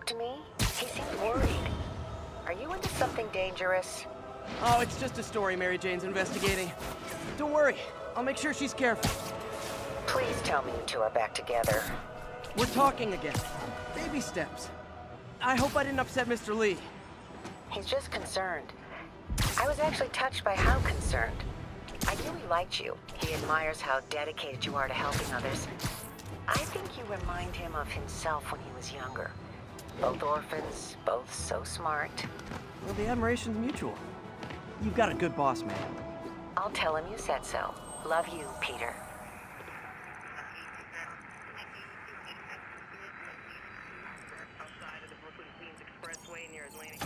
spoke to me. He seemed worried. Are you into something dangerous? Oh, it's just a story Mary Jane's investigating. Don't worry, I'll make sure she's careful. Please tell me you two are back together. We're talking again. Baby steps. I hope I didn't upset Mr. Lee. He's just concerned. I was actually touched by how concerned. I knew he liked you. He admires how dedicated you are to helping others. I think you remind him of himself when he was younger. Both orphans, both so smart. Well, the admiration's mutual. You've got a good boss, man. I'll tell him you said so. Love you, Peter. Outside of the Brooklyn-Queens Expressway near Atlantic.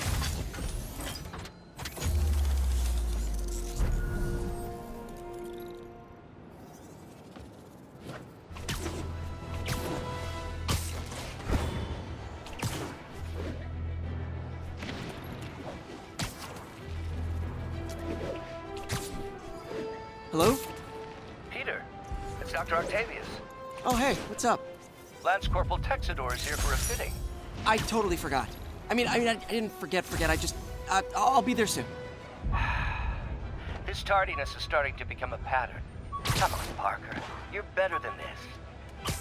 Hello? Peter, it's Dr. Octavius. Oh, hey, what's up? Lance Corporal Texador is here for a fitting. I totally forgot. I didn't forget. I just, I'll be there soon. His tardiness is starting to become a pattern. Come on, Parker. You're better than this.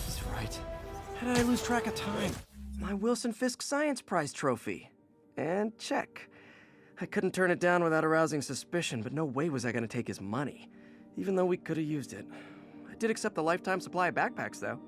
He's right. How did I lose track of time? My Wilson Fisk Science Prize trophy. And check. I couldn't turn it down without arousing suspicion, but no way was I gonna take his money. Even though we could have used it. I did accept the lifetime supply of backpacks, though.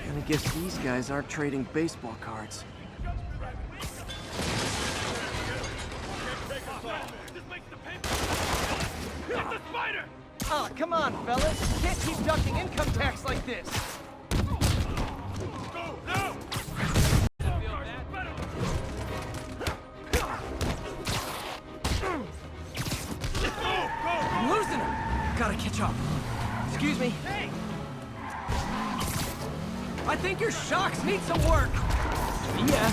And I guess these guys aren't trading baseball cards. Oh, come on, fellas. You can't keep ducking income tax like this. I'm losing him. Gotta catch up. Excuse me. Hey. I think your shocks need some work. Yeah.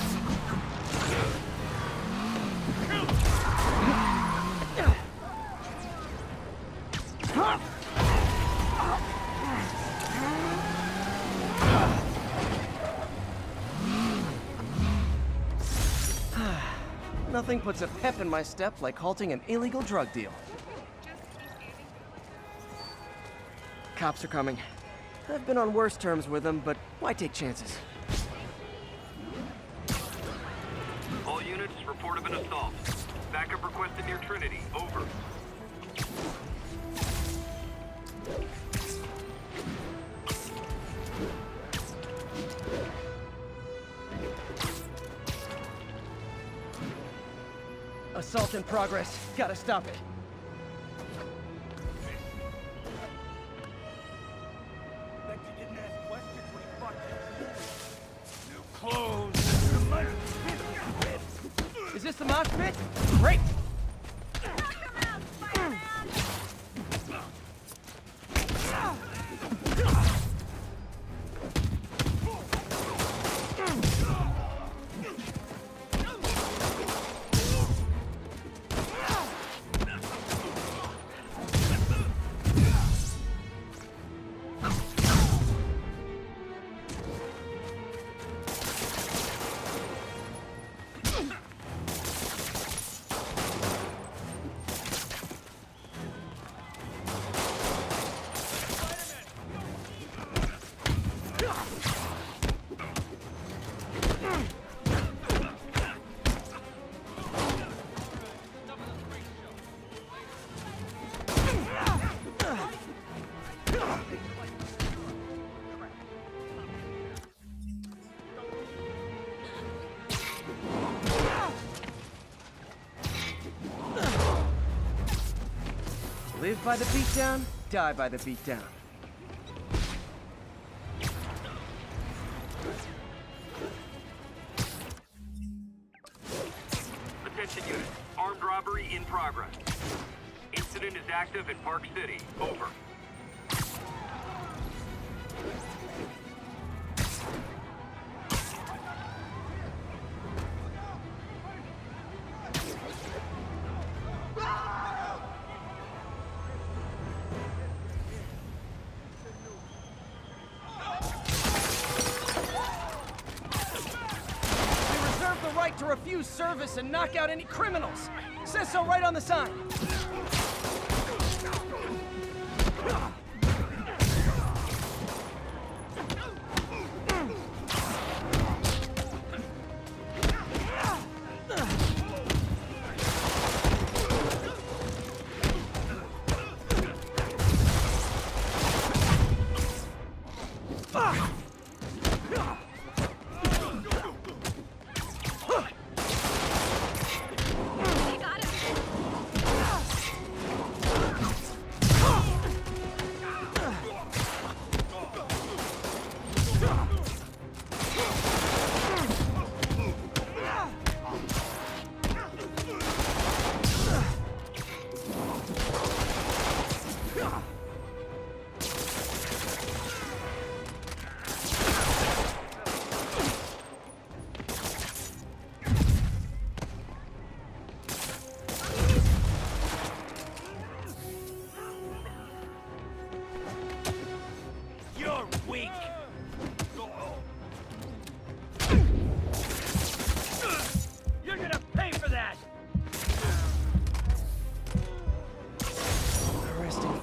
Nothing puts a pep in my step like halting an illegal drug deal. Cops are coming. I've been on worse terms with them, but why take chances? All units, report of an assault. Backup requested near Trinity. Over. Assault in progress. Gotta stop it. Is this the mosh pit? Great! Live by the beatdown, die by the beatdown. Attention units. Armed robbery in progress. Incident is active in Park City. Over. To refuse service and knock out any criminals. Says so right on the sign.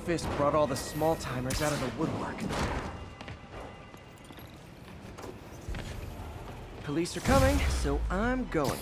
Fisk brought all the small-timers out of the woodwork. Police are coming, so I'm going.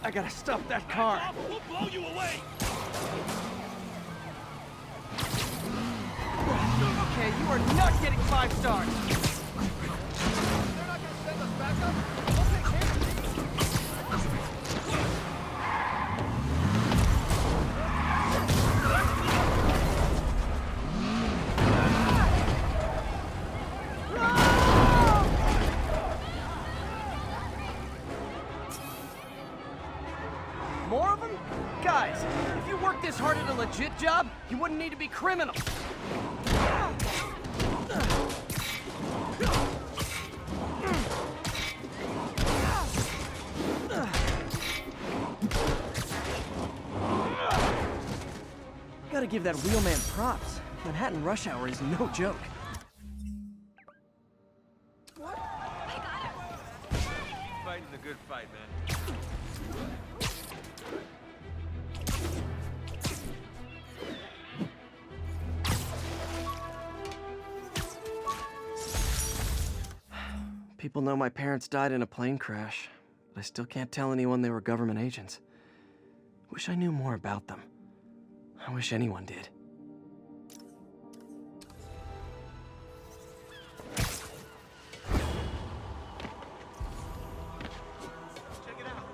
I gotta stop that car. We'll blow you away. Okay, you are not getting 5 stars. They're not gonna send us backup. We'll take care of it. More of them? Guys, if you worked this hard at a legit job, you wouldn't need to be criminals. Gotta give that wheelman props. Manhattan rush hour is no joke. Fighting the good fight, man. People know my parents died in a plane crash, but I still can't tell anyone they were government agents. Wish I knew more about them. I wish anyone did. Check it out.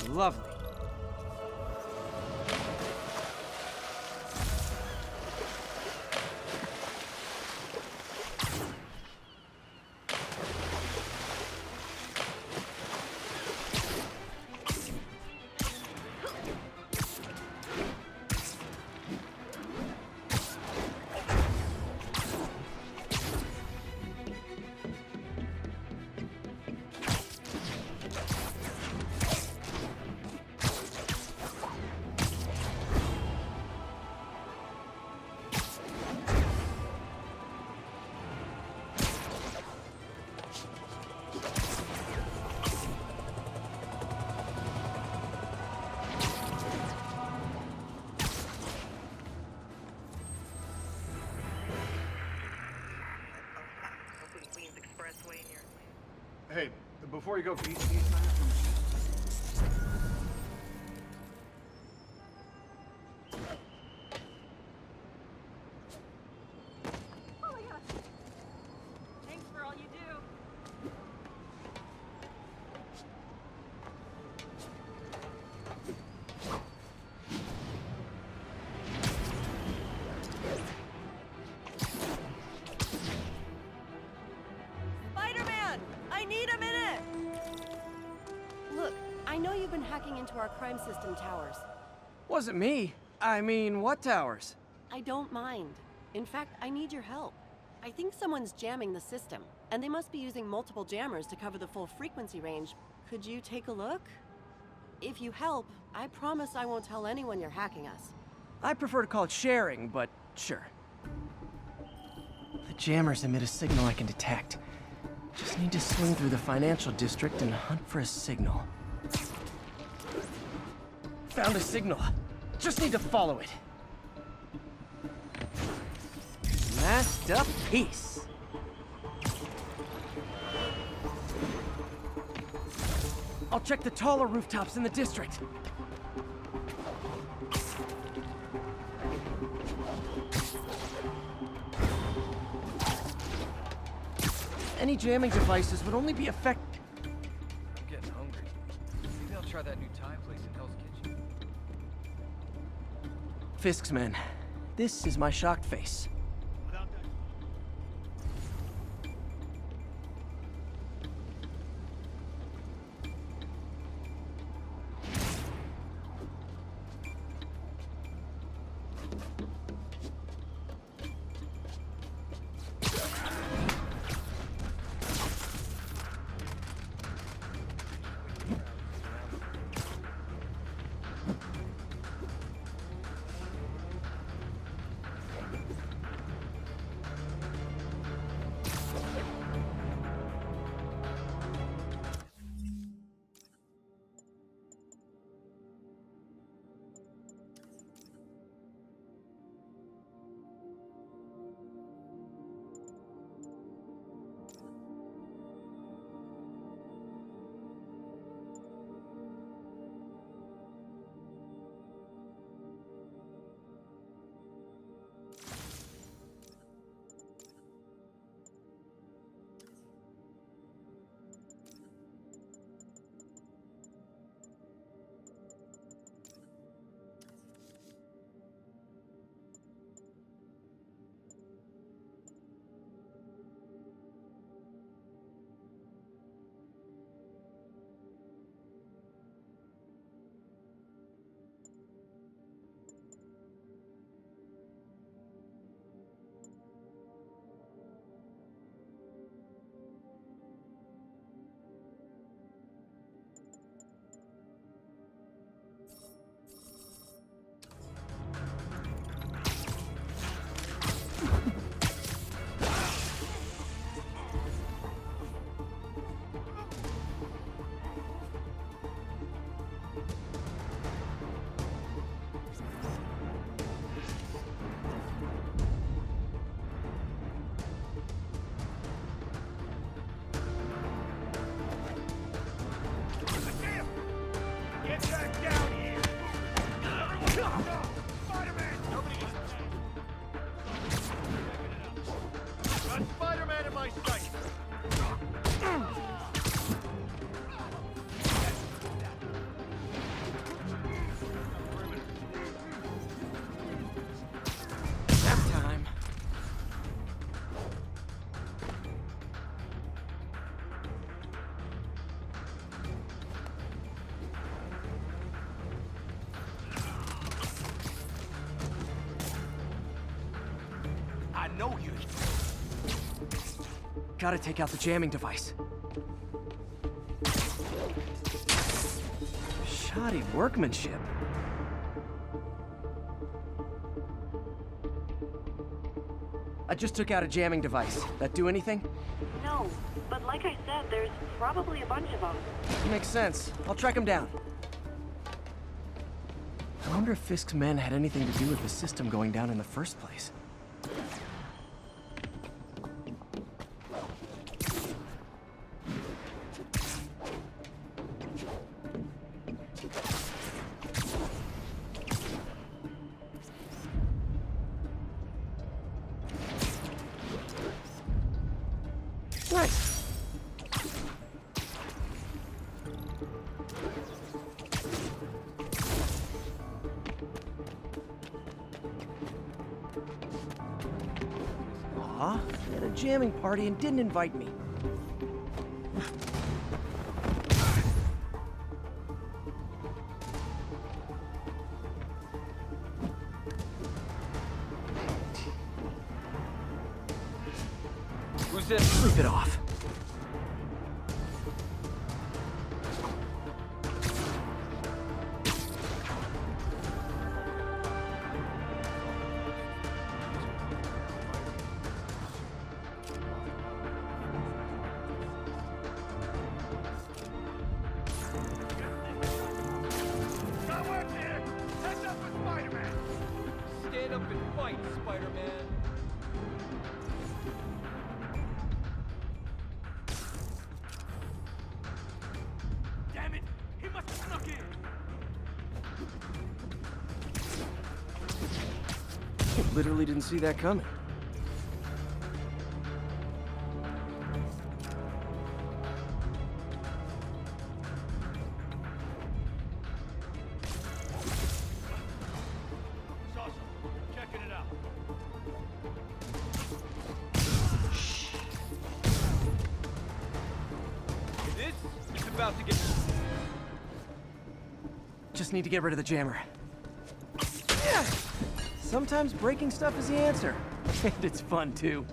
Lovely. Hey, before you go, can you Thanks for all you do. Spider-Man! I need a minute! Look, I know you've been hacking into our crime system towers. Wasn't me. I mean, what towers? I don't mind. In fact, I need your help. I think someone's jamming the system, and they must be using multiple jammers to cover the full frequency range. Could you take a look? If you help, I promise I won't tell anyone you're hacking us. I prefer to call it sharing, but sure. The jammers emit a signal I can detect. Just need to swing through the financial district and hunt for a signal. Found a signal. Just need to follow it. Masterpiece. I'll check the taller rooftops in the district. Any jamming devices would only be effective. I'm getting hungry. Maybe I'll try that new Thai place in Hell's Kitchen. Fisk's men, this is my shocked face. Gotta take out the jamming device. Shoddy workmanship. I just took out a jamming device. That do anything? No, but like I said, there's probably a bunch of them. Makes sense. I'll track him down. I wonder if Fisk's men had anything to do with the system going down in the first place. Nice. Aw, they had a jamming party and didn't invite me. Who's this? Sleep it off. Not working here! Catch up with Spider-Man! Stand up and fight, Spider-Man. Damn it! He must have snuck in! Literally didn't see that coming. It's awesome. Checking it out. This is about to get... Just need to get rid of the jammer. Yeah. Sometimes breaking stuff is the answer. And it's fun, too.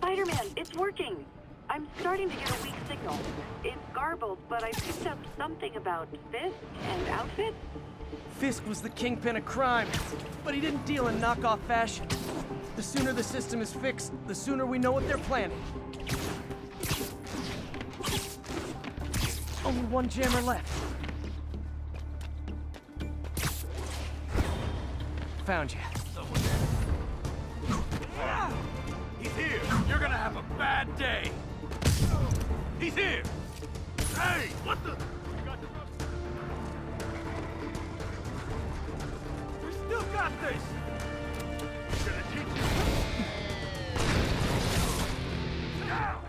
Spider-Man, it's working! I'm starting to get a weak signal. It's garbled, but I picked up something about Fisk and outfits. Fisk was the kingpin of crime, but he didn't deal in knockoff fashion. The sooner the system is fixed, the sooner we know what they're planning. Only one jammer left. Found you. He's here! You're gonna have a bad day! He's here! Hey! What the? We still got this! Gonna teach you! Now!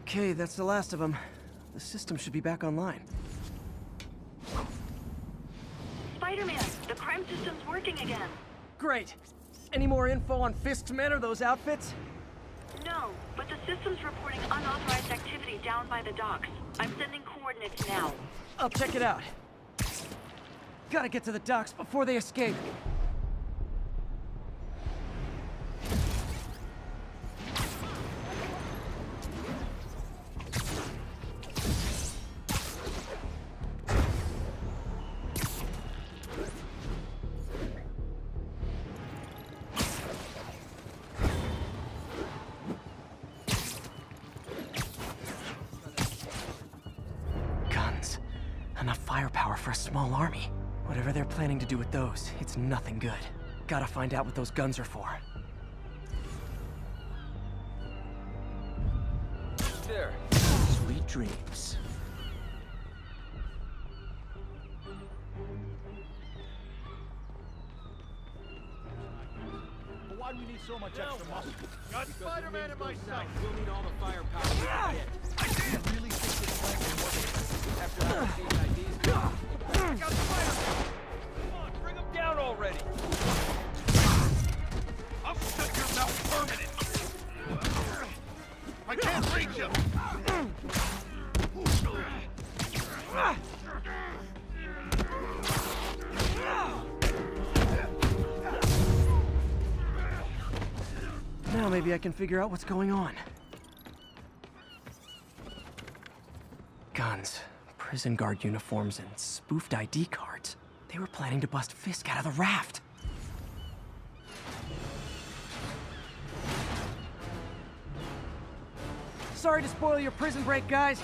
Okay, that's the last of them. The system should be back online. Spider-Man, the crime system's working again. Great! Any more info on Fisk's men or those outfits? No, but the system's reporting unauthorized activity down by the docks. I'm sending coordinates now. I'll check it out. Gotta get to the docks before they escape. Guns. Enough firepower for a small army. Whatever they're planning to do with those, it's nothing good. Gotta find out what those guns are for. There. Sweet dreams. so much extra muscle. Got Spider-Man in my sight. We'll need all the firepower we can get. I really think this plan can work after all the fake IDs. I got Spider-Man! Come on, bring him down already! I'll shut your mouth permanent! I can't reach him! Now maybe I can figure out what's going on. Guns, prison guard uniforms, and spoofed ID cards. They were planning to bust Fisk out of the raft. Sorry to spoil your prison break, guys.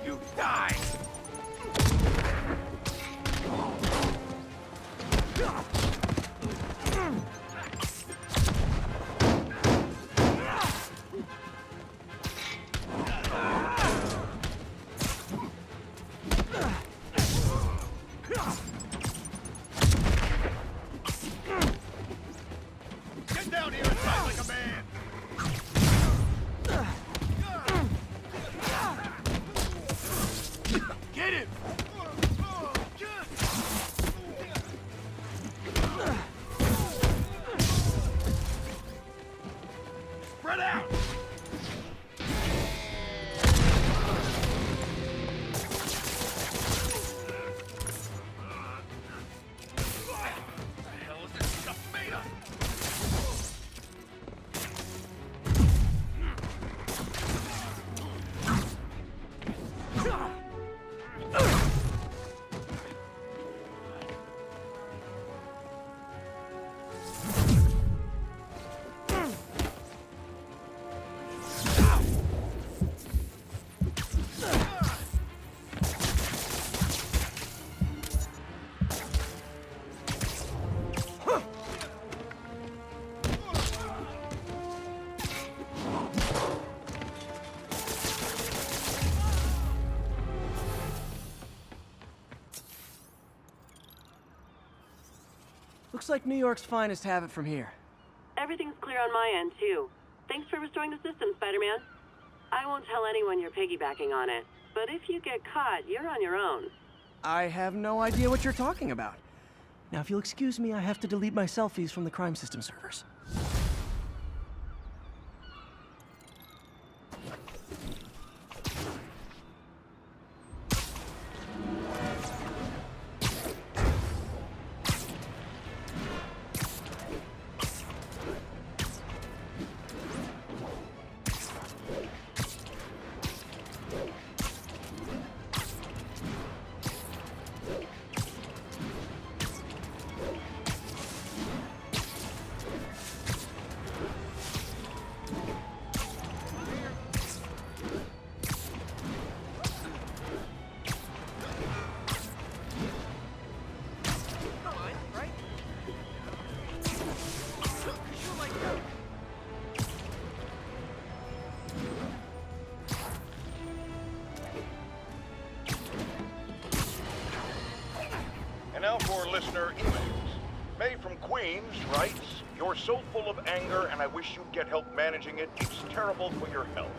You die! Get down here and fight like a man! Get him! Spread out! What the hell is this stuff made of? Looks like New York's finest have it from here. Everything's clear on my end, too. Thanks for restoring the system, Spider-Man. I won't tell anyone you're piggybacking on it, but if you get caught, you're on your own. I have no idea what you're talking about. Now, if you'll excuse me, I have to delete my selfies from the crime system servers. Now for listener emails. May from Queens writes, "You're so full of anger and I wish you'd get help managing it. It's terrible for your health."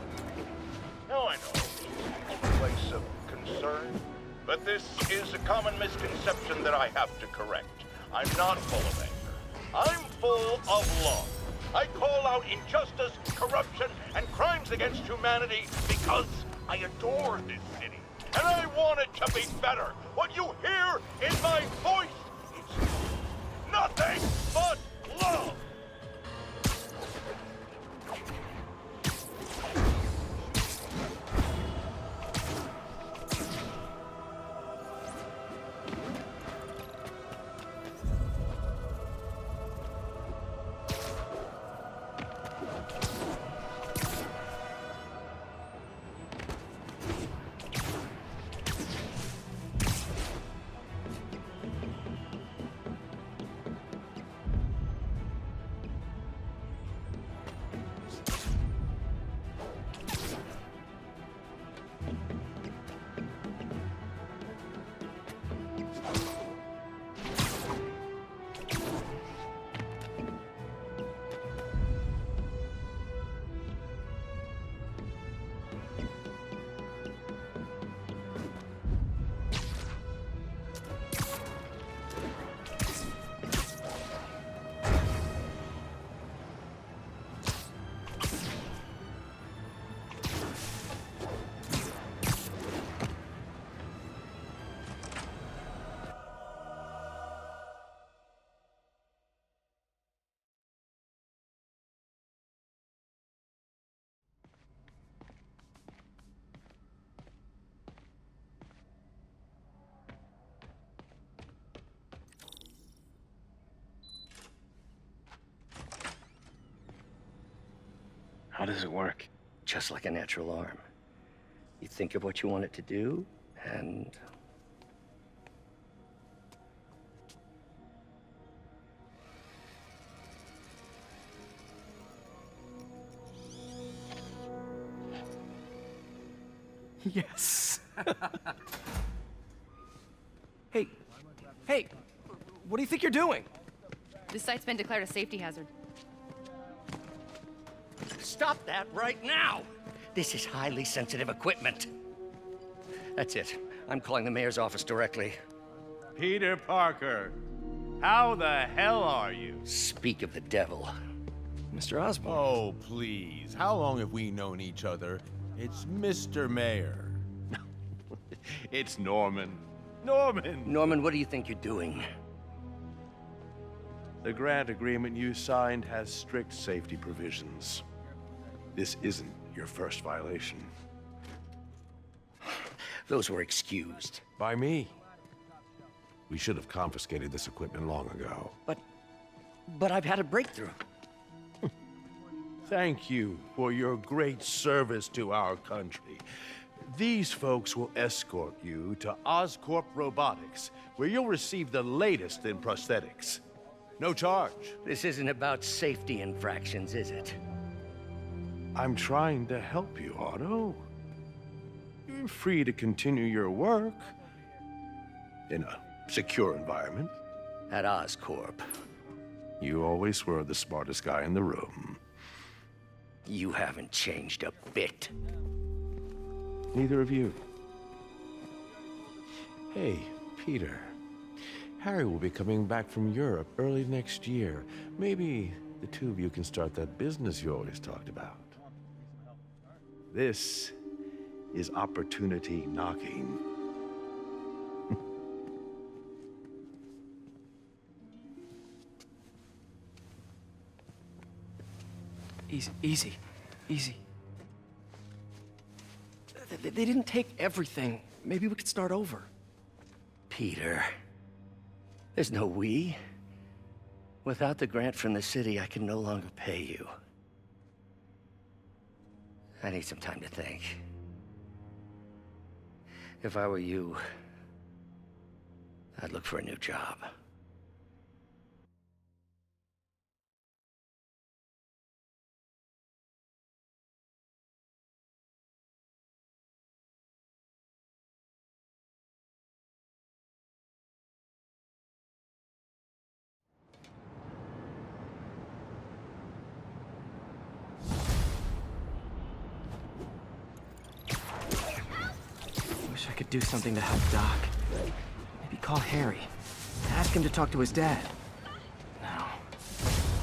Now I know, it's a place of concern, but this is a common misconception that I have to correct. I'm not full of anger. I'm full of love. I call out injustice, corruption, and crimes against humanity because I adore this city. And I want it to be better. What you hear in my voice is nothing but love. How does it work? Just like a natural arm. You think of what you want it to do, and... Yes. Hey, what do you think you're doing? This site's been declared a safety hazard. Stop that right now! This is highly sensitive equipment. That's it. I'm calling the mayor's office directly. Peter Parker, how the hell are you? Speak of the devil. Mr. Osborn. Oh, please. How long have we known each other? It's Mr. Mayor. It's Norman. Norman, what do you think you're doing? The grant agreement you signed has strict safety provisions. This isn't your first violation. Those were excused. By me. We should have confiscated this equipment long ago. But I've had a breakthrough. Thank you for your great service to our country. These folks will escort you to Oscorp Robotics, where you'll receive the latest in prosthetics. No charge. This isn't about safety infractions, is it? I'm trying to help you, Otto. You're free to continue your work in a secure environment. At Oscorp. You always were the smartest guy in the room. You haven't changed a bit. Neither of you. Hey, Peter. Harry will be coming back from Europe early next year. Maybe the two of you can start that business you always talked about. This is opportunity knocking. Easy. They didn't take everything. Maybe we could start over. Peter, there's no we. Without the grant from the city, I can no longer pay you. I need some time to think. If I were you, I'd look for a new job. Wish I could do something to help Doc. Maybe call Harry. Ask him to talk to his dad. No.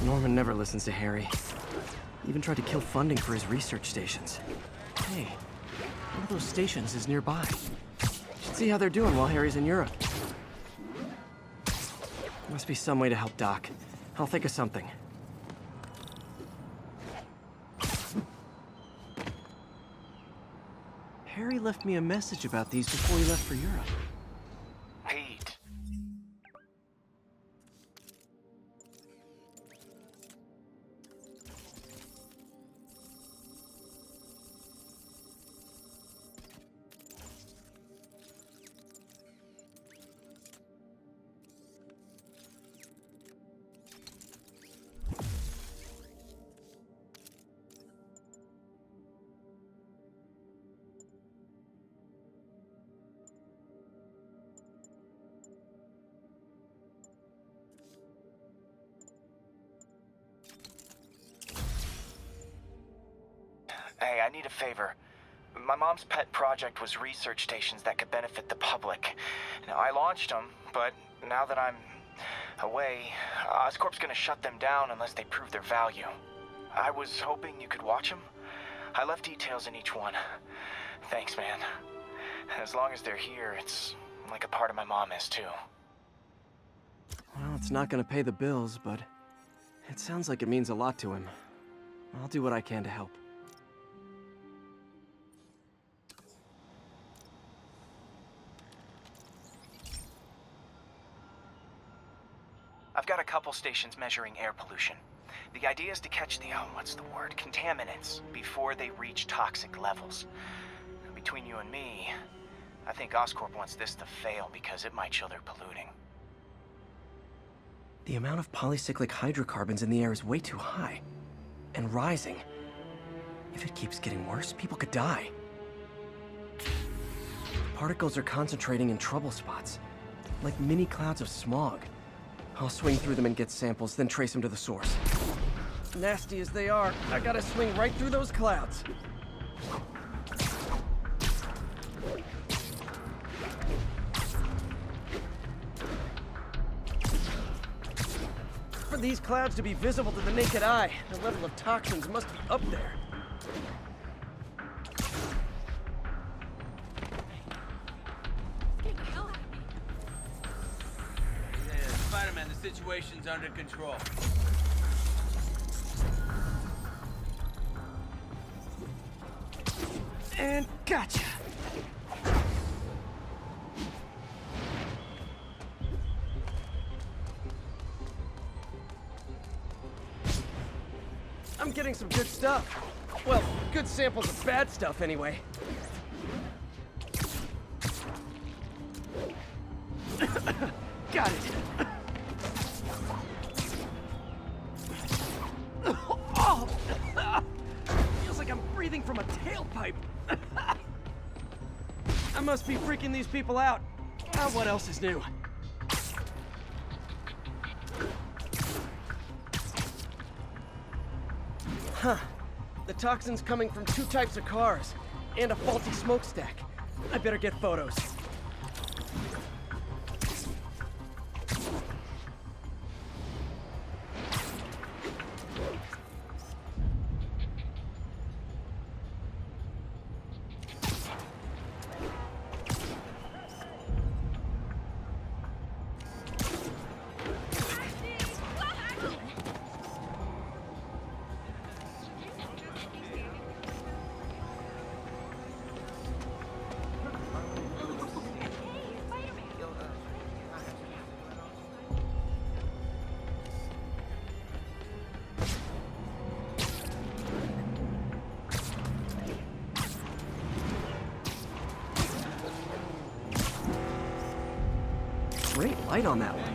Norman never listens to Harry. He even tried to kill funding for his research stations. Hey, one of those stations is nearby. Should see how they're doing while Harry's in Europe. Must be some way to help Doc. I'll think of something. Harry left me a message about these before he left for Europe. Pete. Hey, I need a favor. My mom's pet project was research stations that could benefit the public. Now, I launched them, but now that I'm away, Oscorp's gonna shut them down unless they prove their value. I was hoping you could watch them. I left details in each one. Thanks, man. As long as they're here, it's like a part of my mom is, too. Well, it's not gonna pay the bills, but it sounds like it means a lot to him. I'll do what I can to help. I've got a couple stations measuring air pollution. The idea is to catch the, contaminants before they reach toxic levels. Between you and me, I think Oscorp wants this to fail because it might show they're polluting. The amount of polycyclic hydrocarbons in the air is way too high. And rising. If it keeps getting worse, people could die. Particles are concentrating in trouble spots, like mini clouds of smog. I'll swing through them and get samples, then trace them to the source. Nasty as they are, I gotta swing right through those clouds. For these clouds to be visible to the naked eye, the level of toxins must be up there. Spider-Man, the situation's under control. And gotcha! I'm getting some good stuff. Well, good samples of bad stuff, anyway. Got it. Oh! Feels like I'm breathing from a tailpipe. I must be freaking these people out. What else is new? Huh. The toxin's coming from 2 types of cars, and a faulty smokestack. I better get photos. Great light on that one.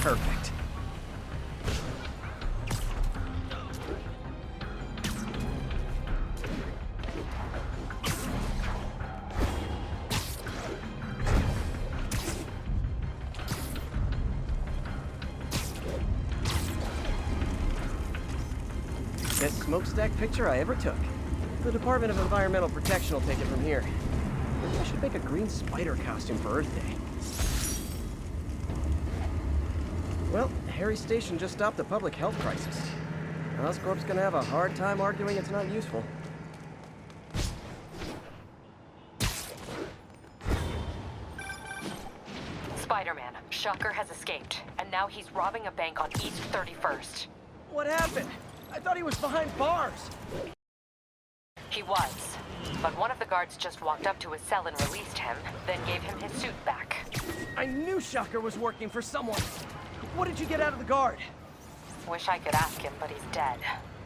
Perfect. Best smokestack picture I ever took. The Department of Environmental Protection will take it from here. Maybe I should make a green spider costume for Earth Day. Well, Harry Station just stopped a public health crisis. Oscorp's gonna have a hard time arguing it's not useful. Spider-Man, Shocker has escaped, and now he's robbing a bank on East 31st. What happened? I thought he was behind bars. He was, but one of the guards just walked up to his cell and released him, then gave him his suit back. I knew Shocker was working for someone. What did you get out of the guard? Wish I could ask him, but he's dead.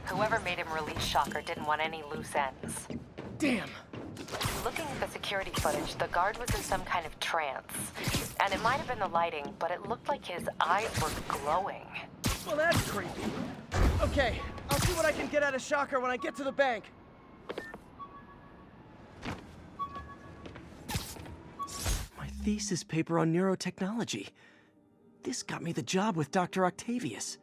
Whoever made him release Shocker didn't want any loose ends. Damn. Looking at the security footage, the guard was in some kind of trance. And it might have been the lighting, but it looked like his eyes were glowing. Well, that's creepy. Okay, I'll see what I can get out of Shocker when I get to the bank. My thesis paper on neurotechnology. This got me the job with Dr. Octavius.